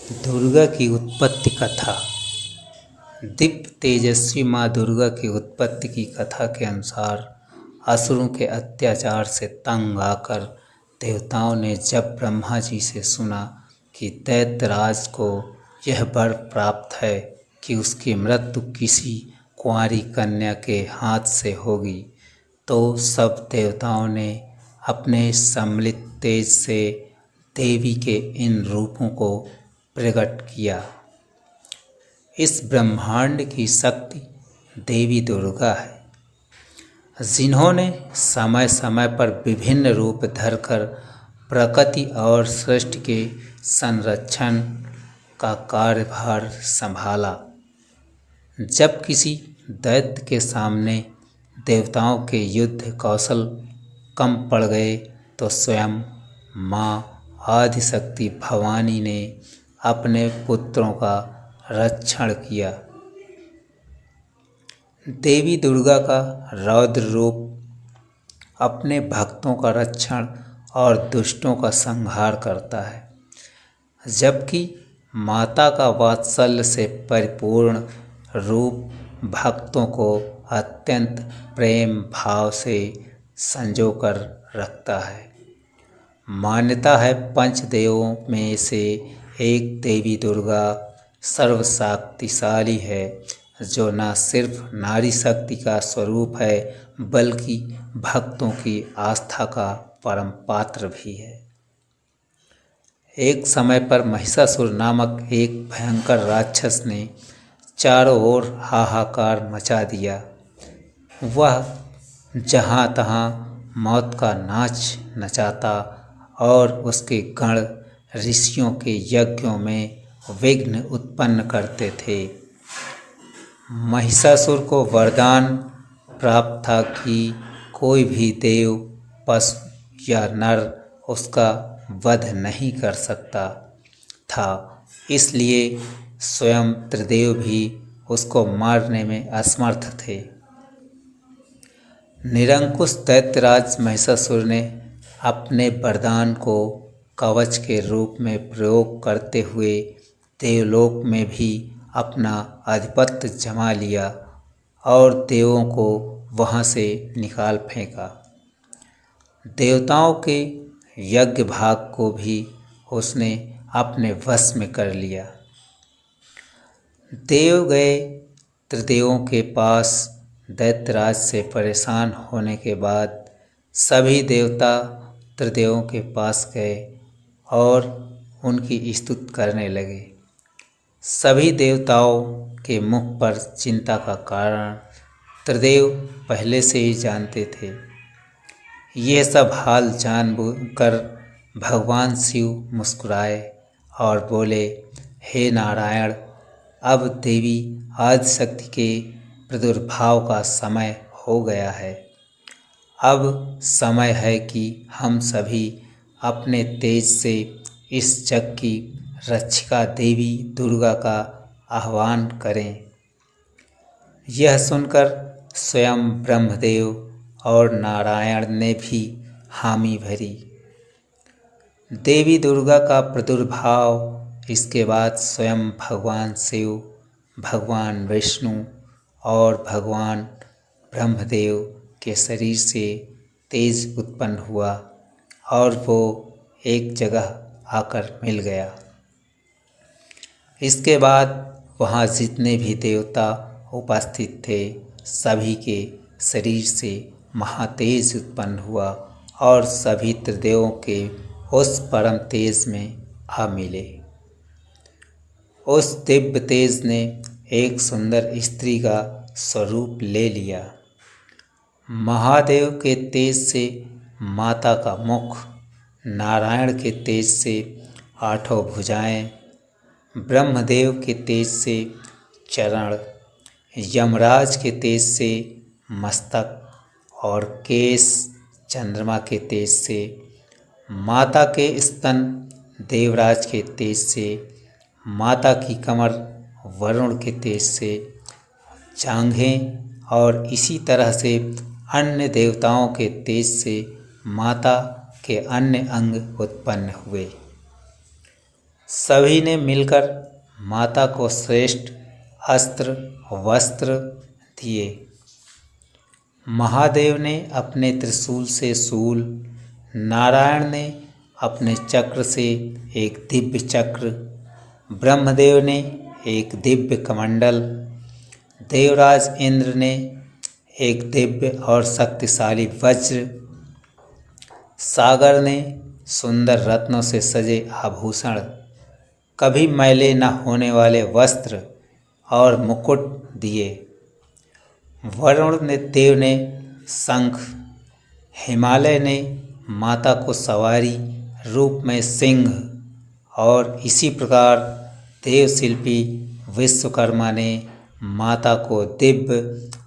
दुर्गा की उत्पत्ति कथा। दिव्य तेजस्वी माँ दुर्गा की उत्पत्ति की कथा के अनुसार असुरों के अत्याचार से तंग आकर देवताओं ने जब ब्रह्मा जी से सुना कि दैत्यराज को यह वर प्राप्त है कि उसकी मृत्यु किसी कुंवारी कन्या के हाथ से होगी, तो सब देवताओं ने अपने सम्मिलित तेज से देवी के इन रूपों को प्रकट किया। इस ब्रह्मांड की शक्ति देवी दुर्गा है, जिन्होंने समय समय पर विभिन्न रूप धरकर प्रकृति और सृष्टि के संरक्षण का कार्यभार संभाला। जब किसी दैत्य के सामने देवताओं के युद्ध कौशल कम पड़ गए तो स्वयं माँ आदिशक्ति भवानी ने अपने पुत्रों का रक्षण किया। देवी दुर्गा का रौद्र रूप अपने भक्तों का रक्षण और दुष्टों का संहार करता है, जबकि माता का वात्सल्य से परिपूर्ण रूप भक्तों को अत्यंत प्रेम भाव से संजोकर रखता है। मान्यता है पंचदेवों में से एक देवी दुर्गा सर्वशक्तिशाली है, जो न सिर्फ नारी शक्ति का स्वरूप है बल्कि भक्तों की आस्था का परम पात्र भी है। एक समय पर महिषासुर नामक एक भयंकर राक्षस ने चारों ओर हाहाकार मचा दिया। वह जहाँ तहाँ मौत का नाच नचाता और उसके गण ऋषियों के यज्ञों में विघ्न उत्पन्न करते थे। महिषासुर को वरदान प्राप्त था कि कोई भी देव, पशु या नर उसका वध नहीं कर सकता था, इसलिए स्वयं त्रिदेव भी उसको मारने में असमर्थ थे। निरंकुश दैत्यराज महिषासुर ने अपने वरदान को कवच के रूप में प्रयोग करते हुए देवलोक में भी अपना आधिपत्य जमा लिया और देवों को वहां से निकाल फेंका। देवताओं के यज्ञ भाग को भी उसने अपने वश में कर लिया। देव गए त्रिदेवों के पास दैत्यराज से परेशान होने के बाद सभी देवता त्रिदेवों के पास गए और उनकी स्तुति करने लगे। सभी देवताओं के मुख पर चिंता का कारण त्रिदेव पहले से ही जानते थे। यह सब हाल जानकर भगवान शिव मुस्कुराए और बोले, हे नारायण, अब देवी आदिशक्ति के प्रादुर्भाव का समय हो गया है। अब समय है कि हम सभी अपने तेज से इस जग की रक्षिका देवी दुर्गा का आह्वान करें। यह सुनकर स्वयं ब्रह्मदेव और नारायण ने भी हामी भरी। देवी दुर्गा का प्रादुर्भाव इसके बाद स्वयं भगवान शिव, भगवान विष्णु और भगवान ब्रह्मदेव के शरीर से तेज उत्पन्न हुआ और वो एक जगह आकर मिल गया। इसके बाद वहाँ जितने भी देवता उपस्थित थे सभी के शरीर से महातेज उत्पन्न हुआ और सभी त्रिदेवों के उस परम तेज में आ मिले। उस दिव्य तेज ने एक सुंदर स्त्री का स्वरूप ले लिया। महादेव के तेज से माता का मुख, नारायण के तेज से आठों भुजाएं, ब्रह्मदेव के तेज से चरण, यमराज के तेज से मस्तक और केश, चंद्रमा के तेज से माता के स्तन, देवराज के तेज से माता की कमर, वरुण के तेज से जांघें और इसी तरह से अन्य देवताओं के तेज से माता के अन्य अंग उत्पन्न हुए। सभी ने मिलकर माता को श्रेष्ठ अस्त्र वस्त्र दिए। महादेव ने अपने त्रिशूल से शूल, नारायण ने अपने चक्र से एक दिव्य चक्र, ब्रह्मदेव ने एक दिव्य कमंडल, देवराज इंद्र ने एक दिव्य और शक्तिशाली वज्र, सागर ने सुंदर रत्नों से सजे आभूषण, कभी मैले न होने वाले वस्त्र और मुकुट दिए। वरुण ने देव ने शंख, हिमालय ने माता को सवारी रूप में सिंह और इसी प्रकार देव शिल्पी विश्वकर्मा ने माता को दिव्य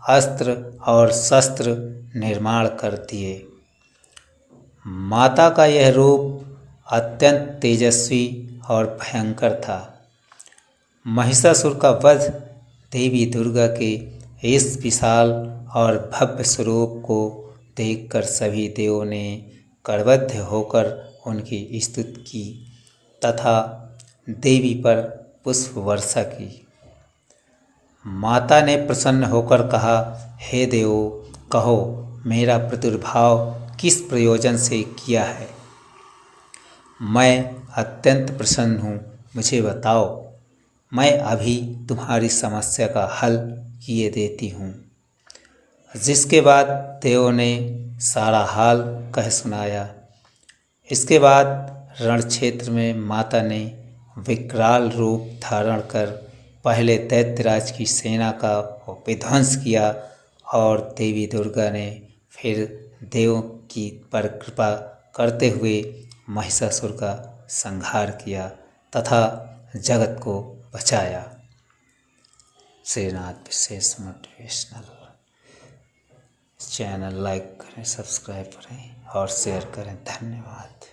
अस्त्र और शस्त्र निर्माण कर दिए। माता का यह रूप अत्यंत तेजस्वी और भयंकर था। महिषासुर का वध देवी दुर्गा के इस विशाल और भव्य स्वरूप को देखकर सभी देवों ने करबद्ध होकर उनकी स्तुति की तथा देवी पर पुष्प वर्षा की। माता ने प्रसन्न होकर कहा, हे देवों, कहो मेरा प्रादुर्भाव किस प्रयोजन से किया है। मैं अत्यंत प्रसन्न हूँ, मुझे बताओ, मैं अभी तुम्हारी समस्या का हल किए देती हूँ। जिसके बाद देवों ने सारा हाल कह सुनाया। इसके बाद रण क्षेत्र में माता ने विकराल रूप धारण कर पहले दैत्यराज की सेना का विध्वंस किया और देवी दुर्गा ने फिर देवों की पर कृपा करते हुए महिषासुर का संहार किया तथा जगत को बचाया। श्रीनाथ विशेष मोटिवेशनल चैनल लाइक करें, सब्सक्राइब करें और शेयर करें। धन्यवाद।